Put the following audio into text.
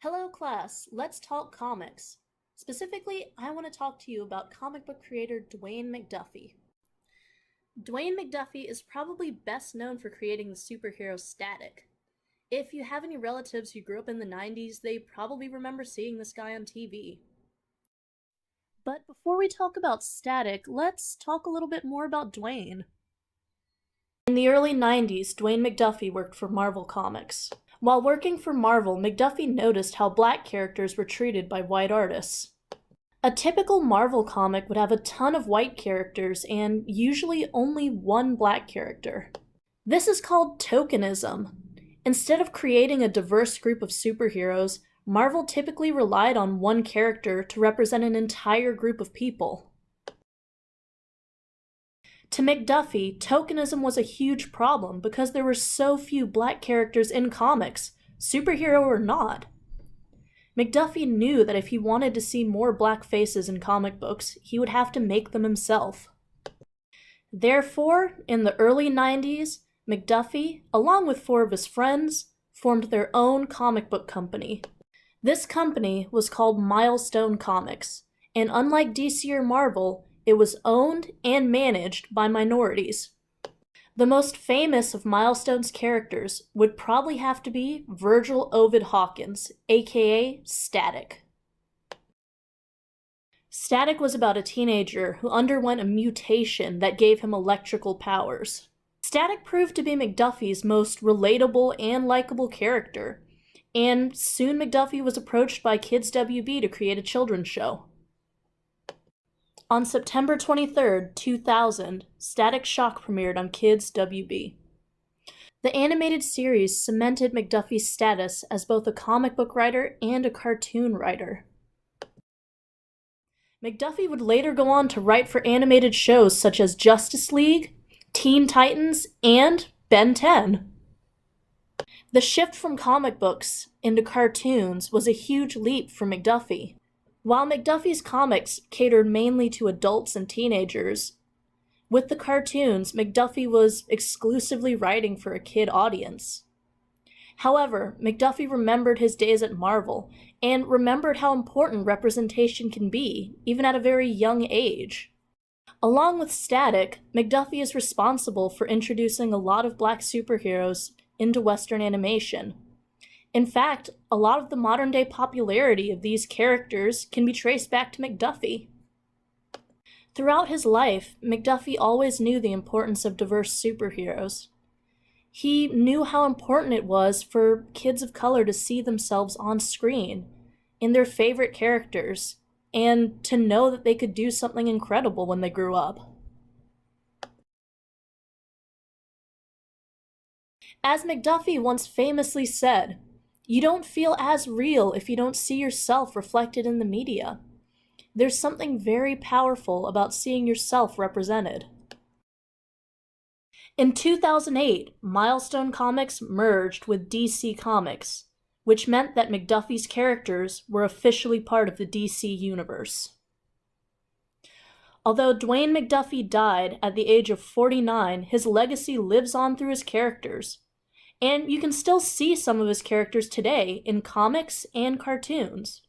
Hello class, let's talk comics. Specifically, I want to talk to you about comic book creator Dwayne Mcduffie. Dwayne Mcduffie is probably best known for creating the superhero Static. If you have any relatives who grew up in the 90s, they probably remember seeing this guy on TV. But before we talk about Static, let's talk a little bit more about Dwayne. In the early 90s, Dwayne Mcduffie worked for Marvel Comics. While working for Marvel, Mcduffie noticed how black characters were treated by white artists. A typical Marvel comic would have a ton of white characters and usually only one black character. This is called tokenism. Instead of creating a diverse group of superheroes, Marvel typically relied on one character to represent an entire group of people. To Mcduffie, tokenism was a huge problem because there were so few black characters in comics, superhero or not. Mcduffie knew that if he wanted to see more black faces in comic books, he would have to make them himself. Therefore, in the early 90s, Mcduffie, along with 4 of his friends, formed their own comic book company. This company was called Milestone Comics, and unlike DC or Marvel, it was owned and managed by minorities. The most famous of Milestone's characters would probably have to be Virgil Ovid Hawkins, aka Static. Static was about a teenager who underwent a mutation that gave him electrical powers. Static proved to be Mcduffie's most relatable and likable character, and soon Mcduffie was approached by Kids WB to create a children's show. On September 23, 2000, Static Shock premiered on Kids WB. The animated series cemented Mcduffie's status as both a comic book writer and a cartoon writer. Mcduffie would later go on to write for animated shows such as Justice League, Teen Titans, and Ben 10. The shift from comic books into cartoons was a huge leap for Mcduffie. While Mcduffie's comics catered mainly to adults and teenagers, with the cartoons, Mcduffie was exclusively writing for a kid audience. However, Mcduffie remembered his days at Marvel, and remembered how important representation can be, even at a very young age. Along with Static, Mcduffie is responsible for introducing a lot of black superheroes into Western animation. In fact, a lot of the modern-day popularity of these characters can be traced back to Mcduffie. Throughout his life, Mcduffie always knew the importance of diverse superheroes. He knew how important it was for kids of color to see themselves on screen, in their favorite characters, and to know that they could do something incredible when they grew up. As Mcduffie once famously said, "You don't feel as real if you don't see yourself reflected in the media. There's something very powerful about seeing yourself represented." In 2008, Milestone Comics merged with DC Comics, which meant that Mcduffie's characters were officially part of the DC universe. Although Dwayne Mcduffie died at the age of 49, his legacy lives on through his characters. And you can still see some of his characters today in comics and cartoons.